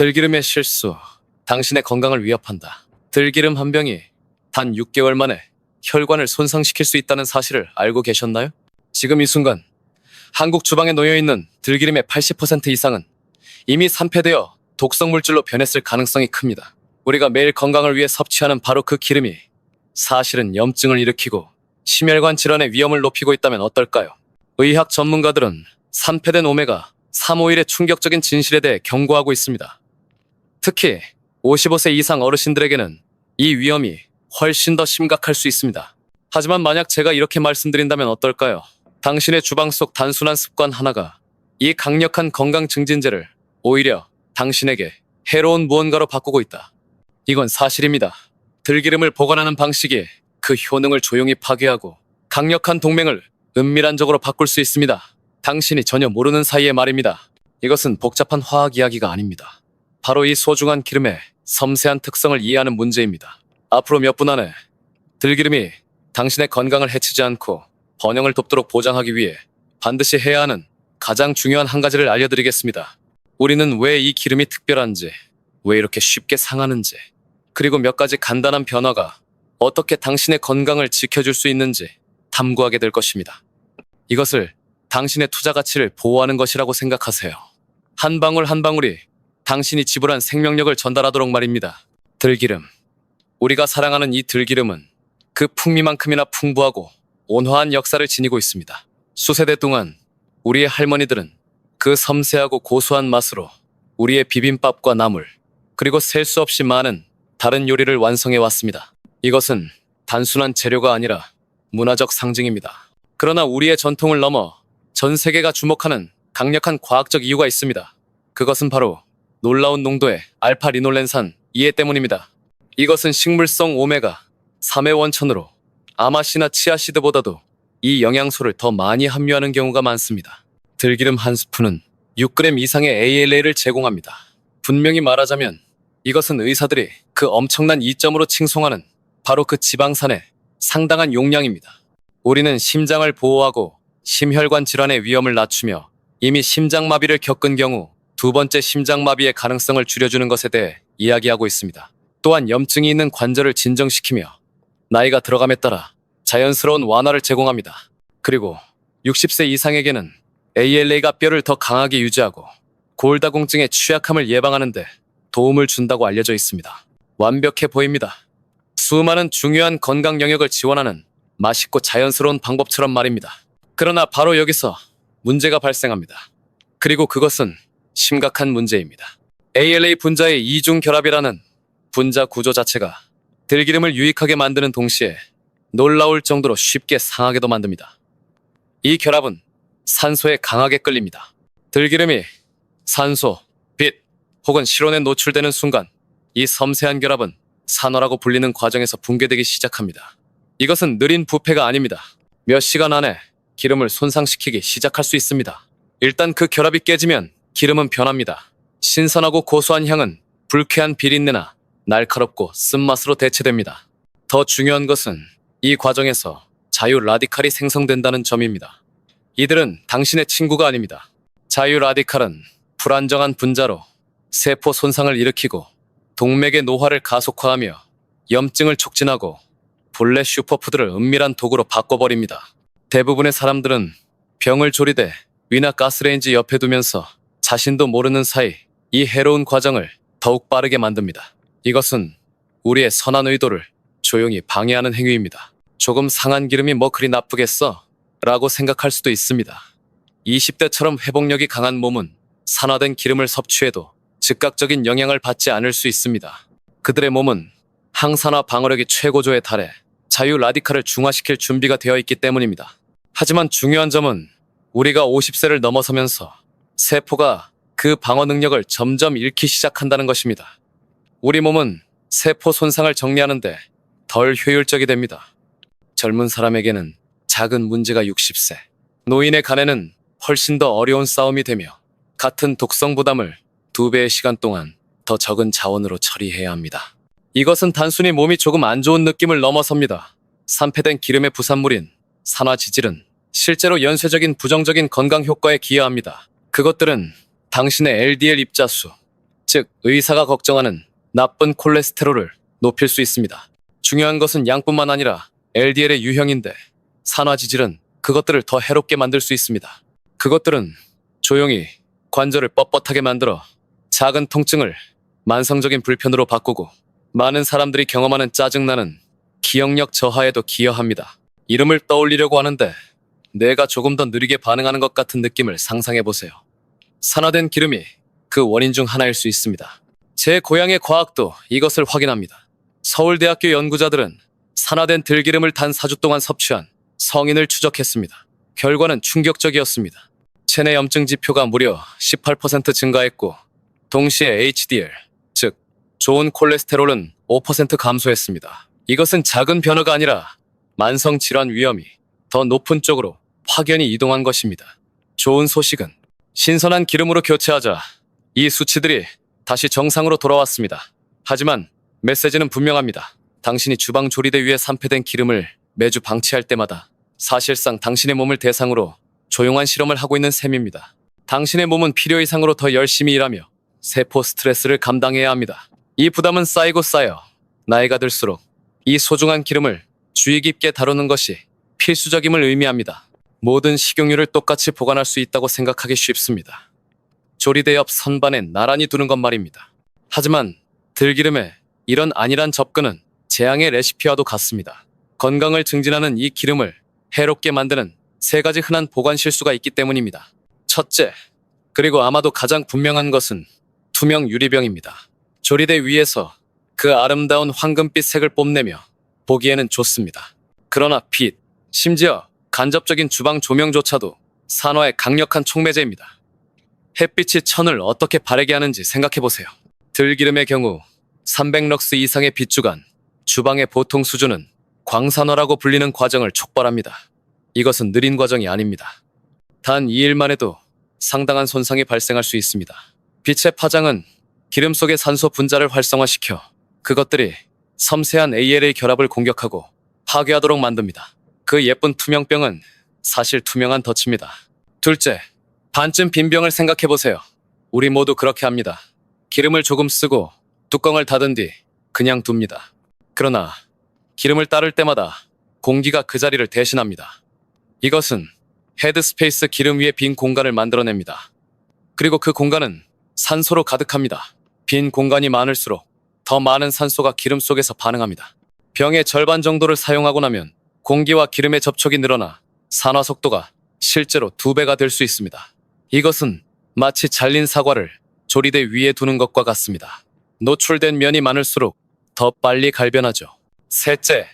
들기름의 실수, 당신의 건강을 위협한다. 들기름 한 병이 단 6개월 만에 혈관을 손상시킬 수 있다는 사실을 알고 계셨나요? 지금 이 순간 한국 주방에 놓여있는 들기름의 80% 이상은 이미 산패되어 독성 물질로 변했을 가능성이 큽니다. 우리가 매일 건강을 위해 섭취하는 바로 그 기름이 사실은 염증을 일으키고 심혈관 질환의 위험을 높이고 있다면 어떨까요? 의학 전문가들은 산패된 오메가 3오일의 충격적인 진실에 대해 경고하고 있습니다. 특히 55세 이상 어르신들에게는 이 위험이 훨씬 더 심각할 수 있습니다. 하지만 만약 제가 이렇게 말씀드린다면 어떨까요? 당신의 주방 속 단순한 습관 하나가 이 강력한 건강 증진제를 오히려 당신에게 해로운 무언가로 바꾸고 있다. 이건 사실입니다. 들기름을 보관하는 방식이 그 효능을 조용히 파괴하고 강력한 동맹을 은밀한적으로 바꿀 수 있습니다. 당신이 전혀 모르는 사이에 말입니다. 이것은 복잡한 화학 이야기가 아닙니다. 바로 이 소중한 기름의 섬세한 특성을 이해하는 문제입니다. 앞으로 몇 분 안에 들기름이 당신의 건강을 해치지 않고 번영을 돕도록 보장하기 위해 반드시 해야 하는 가장 중요한 한 가지를 알려드리겠습니다. 우리는 왜 이 기름이 특별한지, 왜 이렇게 쉽게 상하는지, 그리고 몇 가지 간단한 변화가 어떻게 당신의 건강을 지켜줄 수 있는지 탐구하게 될 것입니다. 이것을 당신의 투자 가치를 보호하는 것이라고 생각하세요. 한 방울 한 방울이 당신이 지불한 생명력을 전달하도록 말입니다. 들기름. 우리가 사랑하는 이 들기름은 그 풍미만큼이나 풍부하고 온화한 역사를 지니고 있습니다. 수세대 동안 우리의 할머니들은 그 섬세하고 고소한 맛으로 우리의 비빔밥과 나물, 그리고 셀 수 없이 많은 다른 요리를 완성해 왔습니다. 이것은 단순한 재료가 아니라 문화적 상징입니다. 그러나 우리의 전통을 넘어 전 세계가 주목하는 강력한 과학적 이유가 있습니다. 그것은 바로 놀라운 농도의 알파 리놀렌산 이에 때문입니다. 이것은 식물성 오메가 3의 원천으로 아마시나 치아시드보다도 이 영양소를 더 많이 함유하는 경우가 많습니다. 들기름 한 스푼은 6g 이상의 ALA를 제공합니다. 분명히 말하자면 이것은 의사들이 그 엄청난 이점으로 칭송하는 바로 그 지방산의 상당한 용량입니다. 우리는 심장을 보호하고 심혈관 질환의 위험을 낮추며 이미 심장마비를 겪은 경우 두 번째 심장마비의 가능성을 줄여주는 것에 대해 이야기하고 있습니다. 또한 염증이 있는 관절을 진정시키며 나이가 들어감에 따라 자연스러운 완화를 제공합니다. 그리고 60세 이상에게는 ALA가 뼈를 더 강하게 유지하고 골다공증의 취약함을 예방하는 데 도움을 준다고 알려져 있습니다. 완벽해 보입니다. 수많은 중요한 건강 영역을 지원하는 맛있고 자연스러운 방법처럼 말입니다. 그러나 바로 여기서 문제가 발생합니다. 그리고 그것은 심각한 문제입니다. ALA 분자의 이중 결합이라는 분자 구조 자체가 들기름을 유익하게 만드는 동시에 놀라울 정도로 쉽게 상하게도 만듭니다. 이 결합은 산소에 강하게 끌립니다. 들기름이 산소, 빛 혹은 실온에 노출되는 순간 이 섬세한 결합은 산화라고 불리는 과정에서 붕괴되기 시작합니다. 이것은 느린 부패가 아닙니다. 몇 시간 안에 기름을 손상시키기 시작할 수 있습니다. 일단 그 결합이 깨지면 기름은 변합니다. 신선하고 고소한 향은 불쾌한 비린내나 날카롭고 쓴맛으로 대체됩니다. 더 중요한 것은 이 과정에서 자유 라디칼이 생성된다는 점입니다. 이들은 당신의 친구가 아닙니다. 자유 라디칼은 불안정한 분자로 세포 손상을 일으키고 동맥의 노화를 가속화하며 염증을 촉진하고 본래 슈퍼푸드를 은밀한 도구로 바꿔버립니다. 대부분의 사람들은 병을 조리대 위나 가스레인지 옆에 두면서 자신도 모르는 사이 이 해로운 과정을 더욱 빠르게 만듭니다. 이것은 우리의 선한 의도를 조용히 방해하는 행위입니다. 조금 상한 기름이 뭐 그리 나쁘겠어? 라고 생각할 수도 있습니다. 20대처럼 회복력이 강한 몸은 산화된 기름을 섭취해도 즉각적인 영향을 받지 않을 수 있습니다. 그들의 몸은 항산화 방어력이 최고조에 달해 자유 라디칼을 중화시킬 준비가 되어 있기 때문입니다. 하지만 중요한 점은 우리가 50세를 넘어서면서 세포가 그 방어 능력을 점점 잃기 시작한다는 것입니다. 우리 몸은 세포 손상을 정리하는데 덜 효율적이 됩니다. 젊은 사람에게는 작은 문제가 60세, 노인의 간에는 훨씬 더 어려운 싸움이 되며 같은 독성 부담을 2배의 시간 동안 더 적은 자원으로 처리해야 합니다. 이것은 단순히 몸이 조금 안 좋은 느낌을 넘어섭니다. 산패된 기름의 부산물인 산화지질은 실제로 연쇄적인 부정적인 건강 효과에 기여합니다. 그것들은 당신의 LDL 입자수, 즉 의사가 걱정하는 나쁜 콜레스테롤을 높일 수 있습니다. 중요한 것은 양뿐만 아니라 LDL의 유형인데 산화지질은 그것들을 더 해롭게 만들 수 있습니다. 그것들은 조용히 관절을 뻣뻣하게 만들어 작은 통증을 만성적인 불편으로 바꾸고 많은 사람들이 경험하는 짜증나는 기억력 저하에도 기여합니다. 이름을 떠올리려고 하는데 뇌가 조금 더 느리게 반응하는 것 같은 느낌을 상상해보세요. 산화된 기름이 그 원인 중 하나일 수 있습니다. 제 고향의 과학도 이것을 확인합니다. 서울대학교 연구자들은 산화된 들기름을 단 4주 동안 섭취한 성인을 추적했습니다. 결과는 충격적이었습니다. 체내 염증 지표가 무려 18% 증가했고 동시에 HDL, 즉 좋은 콜레스테롤은 5% 감소했습니다. 이것은 작은 변화가 아니라 만성 질환 위험이 더 높은 쪽으로 확연히 이동한 것입니다. 좋은 소식은 신선한 기름으로 교체하자 이 수치들이 다시 정상으로 돌아왔습니다. 하지만 메시지는 분명합니다. 당신이 주방 조리대 위에 산패된 기름을 매주 방치할 때마다 사실상 당신의 몸을 대상으로 조용한 실험을 하고 있는 셈입니다. 당신의 몸은 필요 이상으로 더 열심히 일하며 세포 스트레스를 감당해야 합니다. 이 부담은 쌓이고 쌓여 나이가 들수록 이 소중한 기름을 주의 깊게 다루는 것이 필수적임을 의미합니다. 모든 식용유를 똑같이 보관할 수 있다고 생각하기 쉽습니다. 조리대 옆 선반에 나란히 두는 것 말입니다. 하지만 들기름의 이런 안일한 접근은 재앙의 레시피와도 같습니다. 건강을 증진하는 이 기름을 해롭게 만드는 3가지 흔한 보관 실수가 있기 때문입니다. 첫째, 그리고 아마도 가장 분명한 것은 투명 유리병입니다. 조리대 위에서 그 아름다운 황금빛 색을 뽐내며 보기에는 좋습니다. 그러나 빛, 심지어 간접적인 주방 조명조차도 산화의 강력한 촉매제입니다. 햇빛이 천을 어떻게 바래게 하는지 생각해보세요. 들기름의 경우 300럭스 이상의 빛 주간, 주방의 보통 수준은 광산화라고 불리는 과정을 촉발합니다. 이것은 느린 과정이 아닙니다. 단 2일만 해도 상당한 손상이 발생할 수 있습니다. 빛의 파장은 기름 속의 산소 분자를 활성화시켜 그것들이 섬세한 ALA 결합을 공격하고 파괴하도록 만듭니다. 그 예쁜 투명병은 사실 투명한 덫입니다. 둘째, 반쯤 빈 병을 생각해보세요. 우리 모두 그렇게 합니다. 기름을 조금 쓰고 뚜껑을 닫은 뒤 그냥 둡니다. 그러나 기름을 따를 때마다 공기가 그 자리를 대신합니다. 이것은 헤드스페이스 기름 위에 빈 공간을 만들어냅니다. 그리고 그 공간은 산소로 가득합니다. 빈 공간이 많을수록 더 많은 산소가 기름 속에서 반응합니다. 병의 절반 정도를 사용하고 나면 공기와 기름의 접촉이 늘어나 산화 속도가 실제로 2배가 될 수 있습니다. 이것은 마치 잘린 사과를 조리대 위에 두는 것과 같습니다. 노출된 면이 많을수록 더 빨리 갈변하죠. 셋째,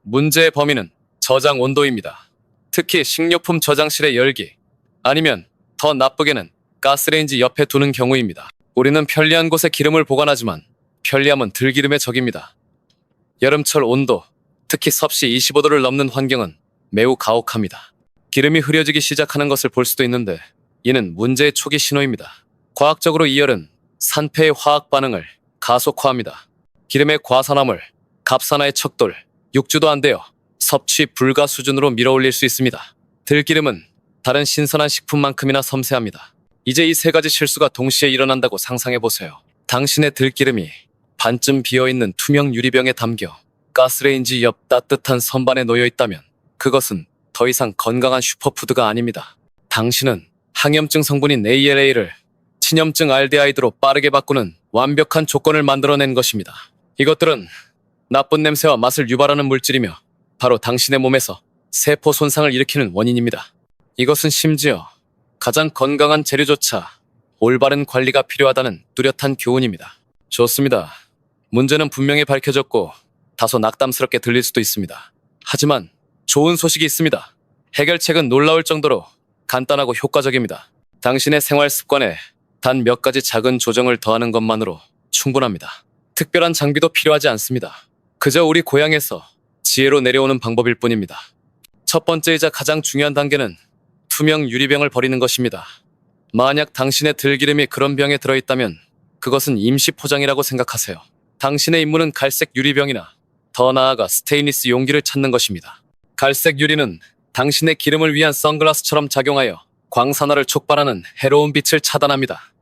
문제의 범위는 저장 온도입니다. 특히 식료품 저장실의 열기, 아니면 더 나쁘게는 가스레인지 옆에 두는 경우입니다. 우리는 편리한 곳에 기름을 보관하지만 편리함은 들기름의 적입니다. 여름철 온도, 특히 섭씨 25도를 넘는 환경은 매우 가혹합니다. 기름이 흐려지기 시작하는 것을 볼 수도 있는데 이는 문제의 초기 신호입니다. 과학적으로 이 열은 산패의 화학 반응을 가속화합니다. 기름의 과산화물, 갑산화의 척돌, 육주도 안 되어 섭취 불가 수준으로 밀어올릴 수 있습니다. 들기름은 다른 신선한 식품만큼이나 섬세합니다. 이제 이 3가지 실수가 동시에 일어난다고 상상해보세요. 당신의 들기름이 반쯤 비어있는 투명 유리병에 담겨 가스레인지 옆 따뜻한 선반에 놓여있다면 그것은 더 이상 건강한 슈퍼푸드가 아닙니다. 당신은 항염증 성분인 ALA를 친염증 알데하이드로 빠르게 바꾸는 완벽한 조건을 만들어낸 것입니다. 이것들은 나쁜 냄새와 맛을 유발하는 물질이며 바로 당신의 몸에서 세포 손상을 일으키는 원인입니다. 이것은 심지어 가장 건강한 재료조차 올바른 관리가 필요하다는 뚜렷한 교훈입니다. 좋습니다. 문제는 분명히 밝혀졌고 다소 낙담스럽게 들릴 수도 있습니다. 하지만 좋은 소식이 있습니다. 해결책은 놀라울 정도로 간단하고 효과적입니다. 당신의 생활 습관에 단 몇 가지 작은 조정을 더하는 것만으로 충분합니다. 특별한 장비도 필요하지 않습니다. 그저 우리 고향에서 지혜로 내려오는 방법일 뿐입니다. 첫 번째이자 가장 중요한 단계는 투명 유리병을 버리는 것입니다. 만약 당신의 들기름이 그런 병에 들어있다면 그것은 임시 포장이라고 생각하세요. 당신의 임무는 갈색 유리병이나 더 나아가 스테인리스 용기를 찾는 것입니다. 갈색 유리는 당신의 기름을 위한 선글라스처럼 작용하여 광산화를 촉발하는 해로운 빛을 차단합니다.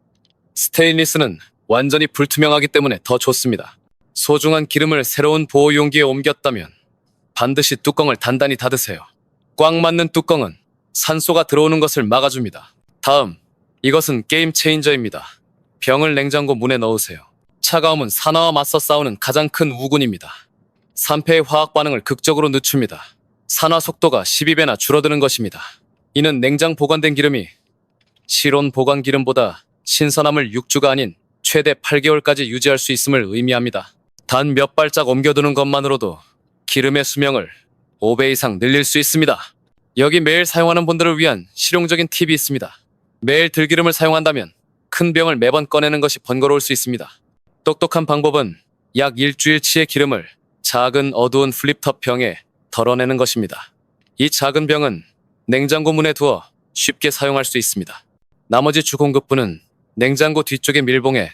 스테인리스는 완전히 불투명하기 때문에 더 좋습니다. 소중한 기름을 새로운 보호 용기에 옮겼다면 반드시 뚜껑을 단단히 닫으세요. 꽉 맞는 뚜껑은 산소가 들어오는 것을 막아줍니다. 다음, 이것은 게임 체인저입니다. 병을 냉장고 문에 넣으세요. 차가움은 산화와 맞서 싸우는 가장 큰 우군입니다. 산패의 화학 반응을 극적으로 늦춥니다. 산화 속도가 12배나 줄어드는 것입니다. 이는 냉장 보관된 기름이 실온 보관 기름보다 신선함을 6주가 아닌 최대 8개월까지 유지할 수 있음을 의미합니다. 단 몇 발짝 옮겨두는 것만으로도 기름의 수명을 5배 이상 늘릴 수 있습니다. 여기 매일 사용하는 분들을 위한 실용적인 팁이 있습니다. 매일 들기름을 사용한다면 큰 병을 매번 꺼내는 것이 번거로울 수 있습니다. 똑똑한 방법은 약 일주일치의 기름을 작은 어두운 플립톱 병에 덜어내는 것입니다. 이 작은 병은 냉장고 문에 두어 쉽게 사용할 수 있습니다. 나머지 주 공급분은 냉장고 뒤쪽의 밀봉에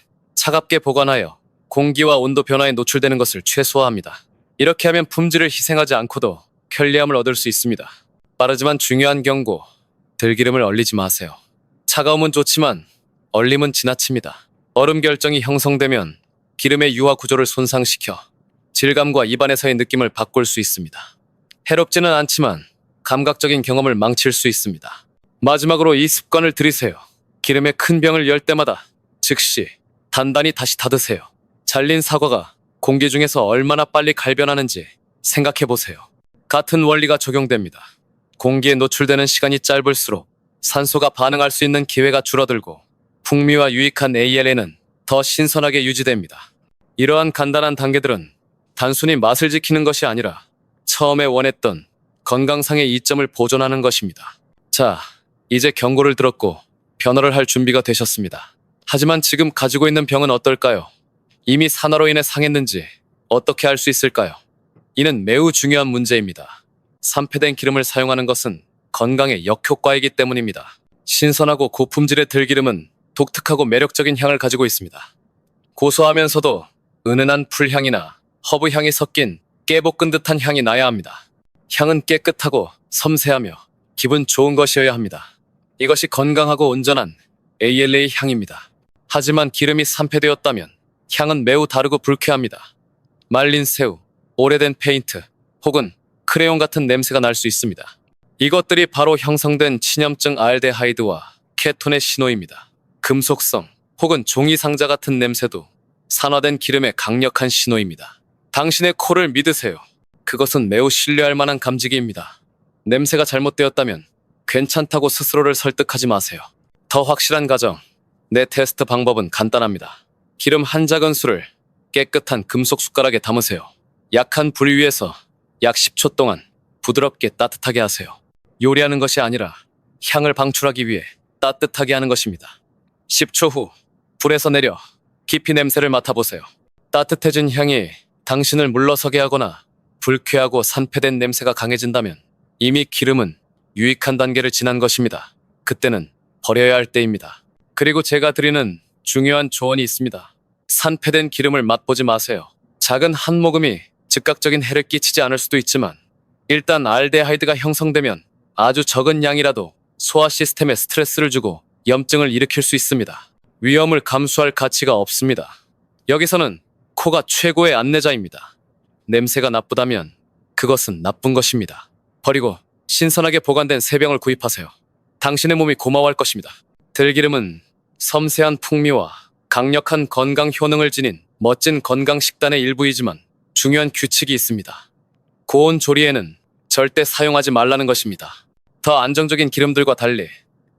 차갑게 보관하여 공기와 온도 변화에 노출되는 것을 최소화합니다. 이렇게 하면 품질을 희생하지 않고도 편리함을 얻을 수 있습니다. 빠르지만 중요한 경고, 들기름을 얼리지 마세요. 차가움은 좋지만 얼림은 지나칩니다. 얼음 결정이 형성되면 기름의 유화 구조를 손상시켜 질감과 입안에서의 느낌을 바꿀 수 있습니다. 해롭지는 않지만 감각적인 경험을 망칠 수 있습니다. 마지막으로 이 습관을 들이세요. 기름의 큰 병을 열 때마다 즉시 단단히 다시 닫으세요. 잘린 사과가 공기 중에서 얼마나 빨리 갈변하는지 생각해보세요. 같은 원리가 적용됩니다. 공기에 노출되는 시간이 짧을수록 산소가 반응할 수 있는 기회가 줄어들고 풍미와 유익한 ALA는 더 신선하게 유지됩니다. 이러한 간단한 단계들은 단순히 맛을 지키는 것이 아니라 처음에 원했던 건강상의 이점을 보존하는 것입니다. 자, 이제 경고를 들었고 변화를 할 준비가 되셨습니다. 하지만 지금 가지고 있는 병은 어떨까요? 이미 산화로 인해 상했는지 어떻게 알 수 있을까요? 이는 매우 중요한 문제입니다. 산패된 기름을 사용하는 것은 건강에 역효과이기 때문입니다. 신선하고 고품질의 들기름은 독특하고 매력적인 향을 가지고 있습니다. 고소하면서도 은은한 풀향이나 허브향이 섞인 깨볶은 듯한 향이 나야 합니다. 향은 깨끗하고 섬세하며 기분 좋은 것이어야 합니다. 이것이 건강하고 온전한 ALA 향입니다. 하지만 기름이 산패되었다면 향은 매우 다르고 불쾌합니다. 말린 새우, 오래된 페인트, 혹은 크레용 같은 냄새가 날 수 있습니다. 이것들이 바로 형성된 친염증 알데하이드와 케톤의 신호입니다. 금속성 혹은 종이 상자 같은 냄새도 산화된 기름의 강력한 신호입니다. 당신의 코를 믿으세요. 그것은 매우 신뢰할 만한 감지기입니다. 냄새가 잘못되었다면 괜찮다고 스스로를 설득하지 마세요. 더 확실한 가정, 내 테스트 방법은 간단합니다. 기름 한 작은술을 깨끗한 금속 숟가락에 담으세요. 약한 불 위에서 약 10초 동안 부드럽게 따뜻하게 하세요. 요리하는 것이 아니라 향을 방출하기 위해 따뜻하게 하는 것입니다. 10초 후 불에서 내려 깊이 냄새를 맡아보세요. 따뜻해진 향이 당신을 물러서게 하거나 불쾌하고 산패된 냄새가 강해진다면 이미 기름은 유익한 단계를 지난 것입니다. 그때는 버려야 할 때입니다. 그리고 제가 드리는 중요한 조언이 있습니다. 산패된 기름을 맛보지 마세요. 작은 한 모금이 즉각적인 해를 끼치지 않을 수도 있지만 일단 알데하이드가 형성되면 아주 적은 양이라도 소화 시스템에 스트레스를 주고 염증을 일으킬 수 있습니다. 위험을 감수할 가치가 없습니다. 여기서는 코가 최고의 안내자입니다. 냄새가 나쁘다면 그것은 나쁜 것입니다. 버리고 신선하게 보관된 새 병을 구입하세요. 당신의 몸이 고마워할 것입니다. 들기름은 섬세한 풍미와 강력한 건강 효능을 지닌 멋진 건강 식단의 일부이지만 중요한 규칙이 있습니다. 고온 조리에는 절대 사용하지 말라는 것입니다. 더 안정적인 기름들과 달리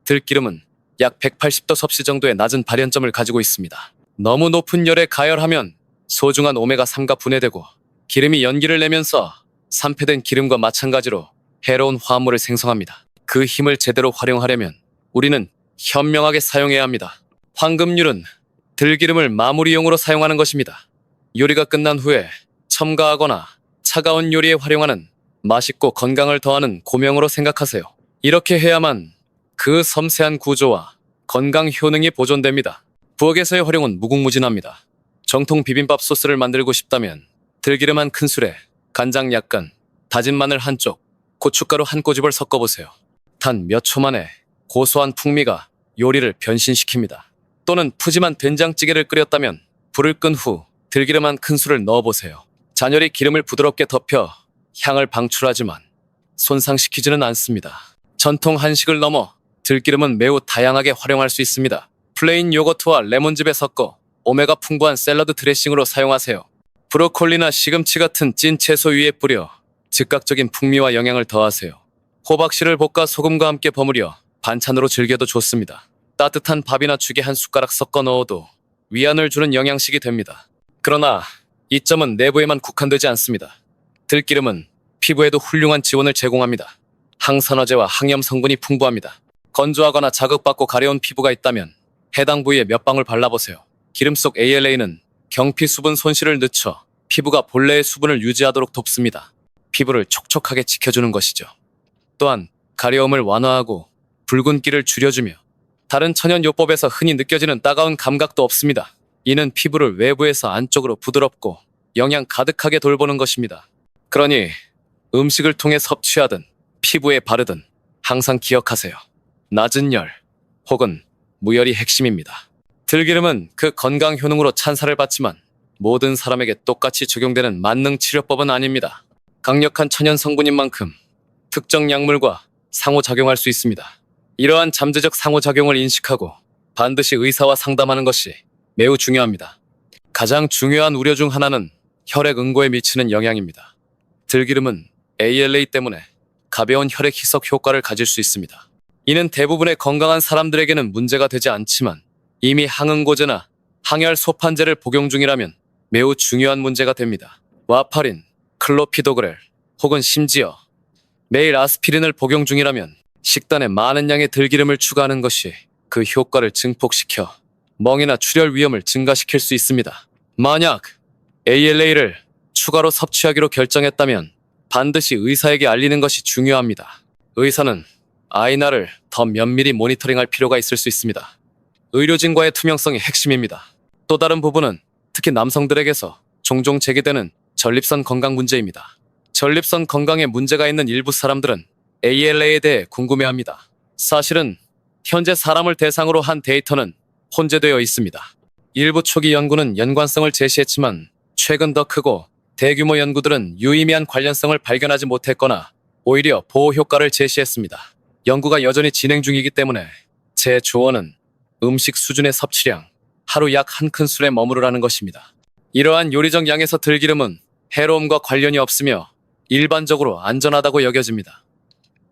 들기름은 약 180도 섭씨 정도의 낮은 발연점을 가지고 있습니다. 너무 높은 열에 가열하면 소중한 오메가3가 분해되고 기름이 연기를 내면서 산패된 기름과 마찬가지로 해로운 화합물을 생성합니다. 그 힘을 제대로 활용하려면 우리는 현명하게 사용해야 합니다. 황금률은 들기름을 마무리용으로 사용하는 것입니다. 요리가 끝난 후에 첨가하거나 차가운 요리에 활용하는 맛있고 건강을 더하는 고명으로 생각하세요. 이렇게 해야만 그 섬세한 구조와 건강 효능이 보존됩니다. 부엌에서의 활용은 무궁무진합니다. 정통 비빔밥 소스를 만들고 싶다면 들기름 한 큰술에 간장 약간, 다진 마늘 한쪽, 고춧가루 한 꼬집을 섞어보세요. 단 몇 초 만에 고소한 풍미가 요리를 변신시킵니다. 또는 푸짐한 된장찌개를 끓였다면 불을 끈 후 들기름 한 큰술을 넣어보세요. 잔열이 기름을 부드럽게 덮여 향을 방출하지만 손상시키지는 않습니다. 전통 한식을 넘어 들기름은 매우 다양하게 활용할 수 있습니다. 플레인 요거트와 레몬즙에 섞어 오메가 풍부한 샐러드 드레싱으로 사용하세요. 브로콜리나 시금치 같은 찐 채소 위에 뿌려 즉각적인 풍미와 영양을 더하세요. 호박씨를 볶아 소금과 함께 버무려 반찬으로 즐겨도 좋습니다. 따뜻한 밥이나 죽에 한 숟가락 섞어 넣어도 위안을 주는 영양식이 됩니다. 그러나 이 점은 내부에만 국한되지 않습니다. 들기름은 피부에도 훌륭한 지원을 제공합니다. 항산화제와 항염 성분이 풍부합니다. 건조하거나 자극받고 가려운 피부가 있다면 해당 부위에 몇 방울 발라보세요. 기름 속 ALA는 경피 수분 손실을 늦춰 피부가 본래의 수분을 유지하도록 돕습니다. 피부를 촉촉하게 지켜주는 것이죠. 또한 가려움을 완화하고 붉은기를 줄여주며 다른 천연요법에서 흔히 느껴지는 따가운 감각도 없습니다. 이는 피부를 외부에서 안쪽으로 부드럽고 영양 가득하게 돌보는 것입니다. 그러니 음식을 통해 섭취하든 피부에 바르든 항상 기억하세요. 낮은 열 혹은 무열이 핵심입니다. 들기름은 그 건강 효능으로 찬사를 받지만 모든 사람에게 똑같이 적용되는 만능 치료법은 아닙니다. 강력한 천연 성분인 만큼 특정 약물과 상호작용할 수 있습니다. 이러한 잠재적 상호작용을 인식하고 반드시 의사와 상담하는 것이 매우 중요합니다. 가장 중요한 우려 중 하나는 혈액 응고에 미치는 영향입니다. 들기름은 ALA 때문에 가벼운 혈액 희석 효과를 가질 수 있습니다. 이는 대부분의 건강한 사람들에게는 문제가 되지 않지만 이미 항응고제나 항열 소판제를 복용 중이라면 매우 중요한 문제가 됩니다. 와파린, 클로피도그렐 혹은 심지어 매일 아스피린을 복용 중이라면 식단에 많은 양의 들기름을 추가하는 것이 그 효과를 증폭시켜 멍이나 출혈 위험을 증가시킬 수 있습니다. 만약 ALA를 추가로 섭취하기로 결정했다면 반드시 의사에게 알리는 것이 중요합니다. 의사는 아이나를 더 면밀히 모니터링할 필요가 있을 수 있습니다. 의료진과의 투명성이 핵심입니다. 또 다른 부분은 특히 남성들에게서 종종 제기되는 전립선 건강 문제입니다. 전립선 건강에 문제가 있는 일부 사람들은 ALA에 대해 궁금해합니다. 사실은 현재 사람을 대상으로 한 데이터는 혼재되어 있습니다. 일부 초기 연구는 연관성을 제시했지만 최근 더 크고 대규모 연구들은 유의미한 관련성을 발견하지 못했거나 오히려 보호 효과를 제시했습니다. 연구가 여전히 진행 중이기 때문에 제 조언은 음식 수준의 섭취량, 하루 약 한 큰술에 머무르라는 것입니다. 이러한 요리적 양에서 들기름은 해로움과 관련이 없으며 일반적으로 안전하다고 여겨집니다.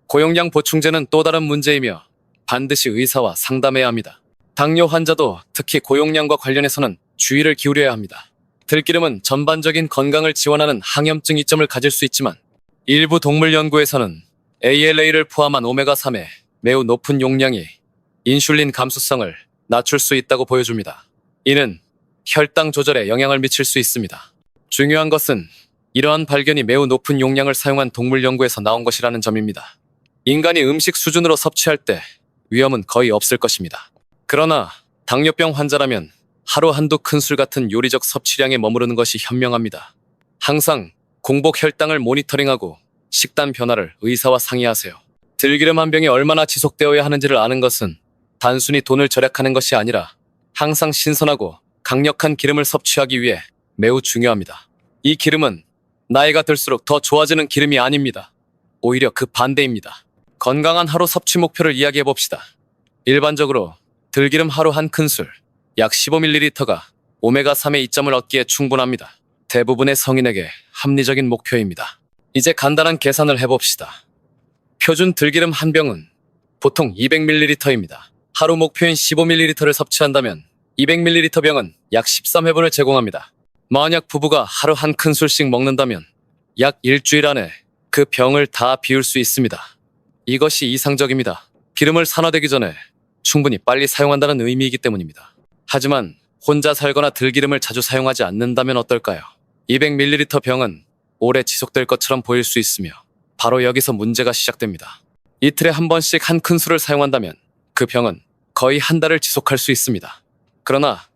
고용량 보충제는 또 다른 문제이며 반드시 의사와 상담해야 합니다. 당뇨 환자도 특히 고용량과 관련해서는 주의를 기울여야 합니다. 들기름은 전반적인 건강을 지원하는 항염증 이점을 가질 수 있지만 일부 동물 연구에서는 ALA를 포함한 오메가3의 매우 높은 용량이 인슐린 감수성을 낮출 수 있다고 보여줍니다. 이는 혈당 조절에 영향을 미칠 수 있습니다. 중요한 것은 이러한 발견이 매우 높은 용량을 사용한 동물 연구에서 나온 것이라는 점입니다. 인간이 음식 수준으로 섭취할 때 위험은 거의 없을 것입니다. 그러나 당뇨병 환자라면 하루 한두 큰술 같은 요리적 섭취량에 머무르는 것이 현명합니다. 항상 공복 혈당을 모니터링하고 식단 변화를 의사와 상의하세요. 들기름 한 병이 얼마나 지속되어야 하는지를 아는 것은 단순히 돈을 절약하는 것이 아니라 항상 신선하고 강력한 기름을 섭취하기 위해 매우 중요합니다. 이 기름은 나이가 들수록 더 좋아지는 기름이 아닙니다. 오히려 그 반대입니다. 건강한 하루 섭취 목표를 이야기해 봅시다. 일반적으로 들기름 하루 한 큰술, 약 15ml가 오메가3의 이점을 얻기에 충분합니다. 대부분의 성인에게 합리적인 목표입니다. 이제 간단한 계산을 해봅시다. 표준 들기름 한 병은 보통 200ml입니다. 하루 목표인 15ml를 섭취한다면 200ml 병은 약 13회분을 제공합니다. 만약 부부가 하루 한 큰술씩 먹는다면 약 일주일 안에 그 병을 다 비울 수 있습니다. 이것이 이상적입니다. 기름을 산화되기 전에 충분히 빨리 사용한다는 의미이기 때문입니다. 하지만 혼자 살거나 들기름을 자주 사용하지 않는다면 어떨까요? 200ml 병은 오래 지속될 것처럼 보일 수 있으며 바로 여기서 문제가 시작됩니다. 이틀에 한 번씩 한 큰술을 사용한다면 그 병은 거의 한 달을 지속할 수 있습니다. 그러나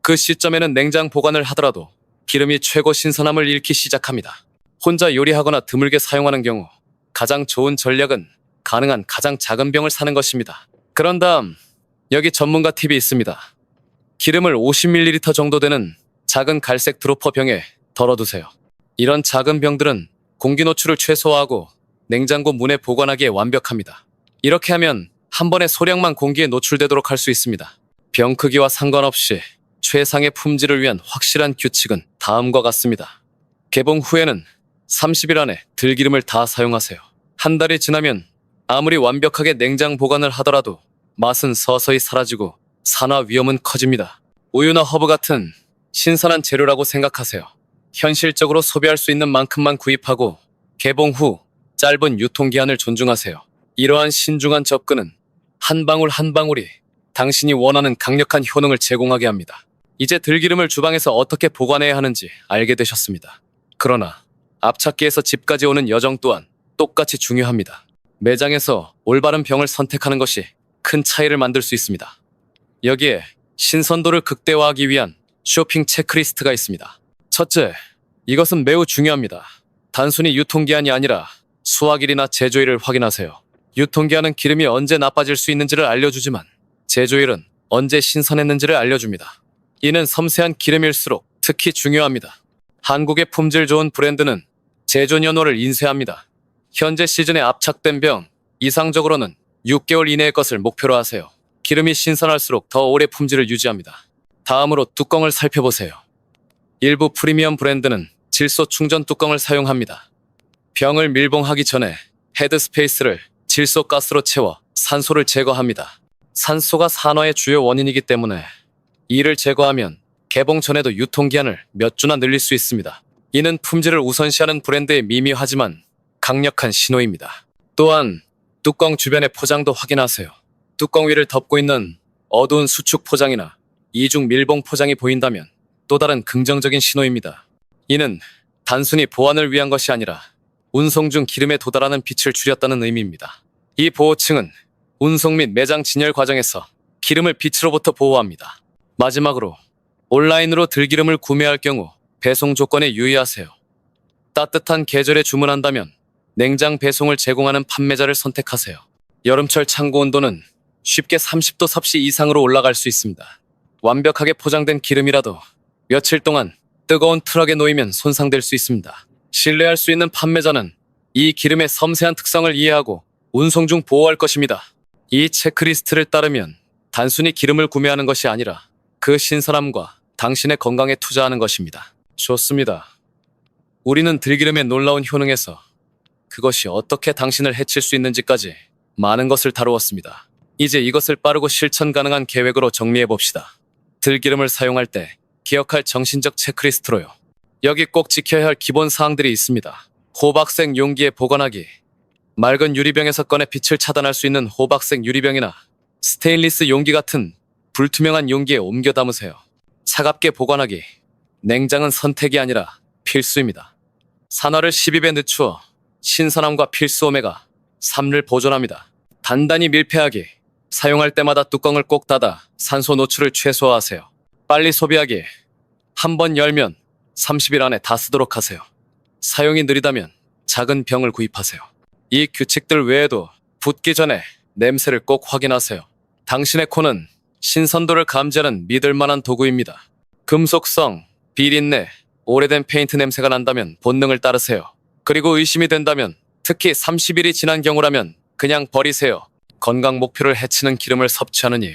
그 시점에는 냉장 보관을 하더라도 기름이 최고 신선함을 잃기 시작합니다. 혼자 요리하거나 드물게 사용하는 경우 가장 좋은 전략은 가능한 가장 작은 병을 사는 것입니다. 그런 다음 여기 전문가 팁이 있습니다. 기름을 50ml 정도 되는 작은 갈색 드로퍼 병에 덜어두세요. 이런 작은 병들은 공기 노출을 최소화하고 냉장고 문에 보관하기에 완벽합니다. 이렇게 하면 한 번에 소량만 공기에 노출되도록 할 수 있습니다. 병 크기와 상관없이 최상의 품질을 위한 확실한 규칙은 다음과 같습니다. 개봉 후에는 30일 안에 들기름을 다 사용하세요. 한 달이 지나면 아무리 완벽하게 냉장 보관을 하더라도 맛은 서서히 사라지고 산화 위험은 커집니다. 우유나 허브 같은 신선한 재료라고 생각하세요. 현실적으로 소비할 수 있는 만큼만 구입하고 개봉 후 짧은 유통기한을 존중하세요. 이러한 신중한 접근은 한 방울 한 방울이 당신이 원하는 강력한 효능을 제공하게 합니다. 이제 들기름을 주방에서 어떻게 보관해야 하는지 알게 되셨습니다. 그러나 앞찾기에서 집까지 오는 여정 또한 똑같이 중요합니다. 매장에서 올바른 병을 선택하는 것이 큰 차이를 만들 수 있습니다. 여기에 신선도를 극대화하기 위한 쇼핑 체크리스트가 있습니다. 첫째, 이것은 매우 중요합니다. 단순히 유통기한이 아니라 수확일이나 제조일을 확인하세요. 유통기한은 기름이 언제 나빠질 수 있는지를 알려주지만 제조일은 언제 신선했는지를 알려줍니다. 이는 섬세한 기름일수록 특히 중요합니다. 한국의 품질 좋은 브랜드는 제조 연호를 인쇄합니다. 현재 시즌에 압착된 병, 이상적으로는 6개월 이내의 것을 목표로 하세요. 기름이 신선할수록 더 오래 품질을 유지합니다. 다음으로 뚜껑을 살펴보세요. 일부 프리미엄 브랜드는 질소 충전 뚜껑을 사용합니다. 병을 밀봉하기 전에 헤드스페이스를 질소 가스로 채워 산소를 제거합니다. 산소가 산화의 주요 원인이기 때문에 이를 제거하면 개봉 전에도 유통기한을 몇 주나 늘릴 수 있습니다. 이는 품질을 우선시하는 브랜드의 미미하지만 강력한 신호입니다. 또한 뚜껑 주변의 포장도 확인하세요. 뚜껑 위를 덮고 있는 어두운 수축 포장이나 이중 밀봉 포장이 보인다면 또 다른 긍정적인 신호입니다. 이는 단순히 보안을 위한 것이 아니라 운송 중 기름에 도달하는 빛을 줄였다는 의미입니다. 이 보호층은 운송 및 매장 진열 과정에서 기름을 빛으로부터 보호합니다. 마지막으로 온라인으로 들기름을 구매할 경우 배송 조건에 유의하세요. 따뜻한 계절에 주문한다면 냉장 배송을 제공하는 판매자를 선택하세요. 여름철 창고 온도는 쉽게 30도 섭씨 이상으로 올라갈 수 있습니다. 완벽하게 포장된 기름이라도 며칠 동안 뜨거운 트럭에 놓이면 손상될 수 있습니다. 신뢰할 수 있는 판매자는 이 기름의 섬세한 특성을 이해하고 운송 중 보호할 것입니다. 이 체크리스트를 따르면 단순히 기름을 구매하는 것이 아니라 그 신선함과 당신의 건강에 투자하는 것입니다. 좋습니다. 우리는 들기름의 놀라운 효능에서 그것이 어떻게 당신을 해칠 수 있는지까지 많은 것을 다루었습니다. 이제 이것을 빠르고 실천 가능한 계획으로 정리해 봅시다. 들기름을 사용할 때 기억할 정신적 체크리스트로요. 여기 꼭 지켜야 할 기본 사항들이 있습니다. 호박색 용기에 보관하기. 맑은 유리병에서 꺼내 빛을 차단할 수 있는 호박색 유리병이나 스테인리스 용기 같은 불투명한 용기에 옮겨 담으세요. 차갑게 보관하기. 냉장은 선택이 아니라 필수입니다. 산화를 12배 늦추어 신선함과 필수 오메가 3를 보존합니다. 단단히 밀폐하기. 사용할 때마다 뚜껑을 꼭 닫아 산소 노출을 최소화하세요. 빨리 소비하기. 한 번 열면 30일 안에 다 쓰도록 하세요. 사용이 느리다면 작은 병을 구입하세요. 이 규칙들 외에도 붓기 전에 냄새를 꼭 확인하세요. 당신의 코는 신선도를 감지하는 믿을 만한 도구입니다. 금속성, 비린내, 오래된 페인트 냄새가 난다면 본능을 따르세요. 그리고 의심이 된다면, 특히 30일이 지난 경우라면 그냥 버리세요. 건강 목표를 해치는 기름을 섭취하느니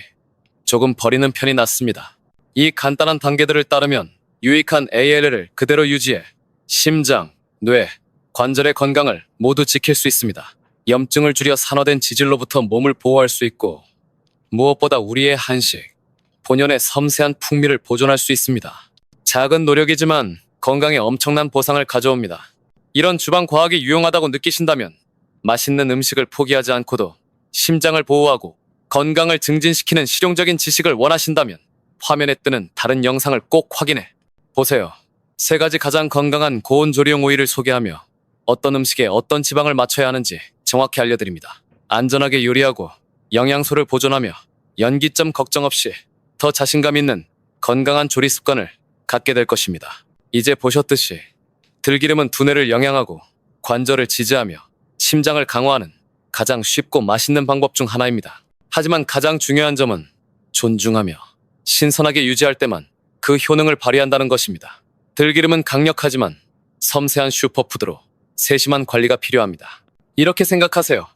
조금 버리는 편이 낫습니다. 이 간단한 단계들을 따르면 유익한 ALL을 그대로 유지해 심장, 뇌, 관절의 건강을 모두 지킬 수 있습니다. 염증을 줄여 산화된 지질로부터 몸을 보호할 수 있고, 무엇보다 우리의 한식, 본연의 섬세한 풍미를 보존할 수 있습니다. 작은 노력이지만 건강에 엄청난 보상을 가져옵니다. 이런 주방 과학이 유용하다고 느끼신다면 맛있는 음식을 포기하지 않고도 심장을 보호하고 건강을 증진시키는 실용적인 지식을 원하신다면 화면에 뜨는 다른 영상을 꼭 확인해 보세요. 3가지 가장 건강한 고온 조리용 오일을 소개하며 어떤 음식에 어떤 지방을 맞춰야 하는지 정확히 알려드립니다. 안전하게 요리하고 영양소를 보존하며 연기점 걱정 없이 더 자신감 있는 건강한 조리 습관을 갖게 될 것입니다. 이제 보셨듯이 들기름은 두뇌를 영양하고 관절을 지지하며 심장을 강화하는 가장 쉽고 맛있는 방법 중 하나입니다. 하지만 가장 중요한 점은 존중하며 신선하게 유지할 때만 그 효능을 발휘한다는 것입니다. 들기름은 강력하지만 섬세한 슈퍼푸드로 세심한 관리가 필요합니다. 이렇게 생각하세요.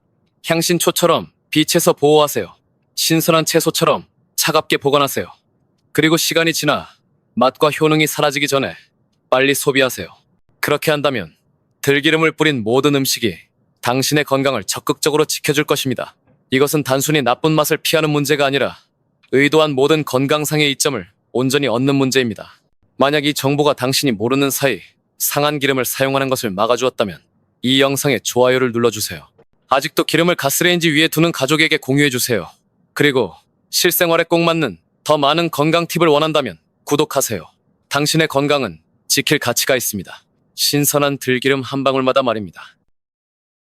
향신초처럼 빛에서 보호하세요. 신선한 채소처럼 차갑게 보관하세요. 그리고 시간이 지나 맛과 효능이 사라지기 전에 빨리 소비하세요. 그렇게 한다면 들기름을 뿌린 모든 음식이 당신의 건강을 적극적으로 지켜줄 것입니다. 이것은 단순히 나쁜 맛을 피하는 문제가 아니라 의도한 모든 건강상의 이점을 온전히 얻는 문제입니다. 만약 이 정보가 당신이 모르는 사이 상한 기름을 사용하는 것을 막아주었다면 이 영상에 좋아요를 눌러주세요. 아직도 기름을 가스레인지 위에 두는 가족에게 공유해주세요. 그리고 실생활에 꼭 맞는 더 많은 건강 팁을 원한다면 구독하세요. 당신의 건강은 지킬 가치가 있습니다. 신선한 들기름 한 방울마다 말입니다.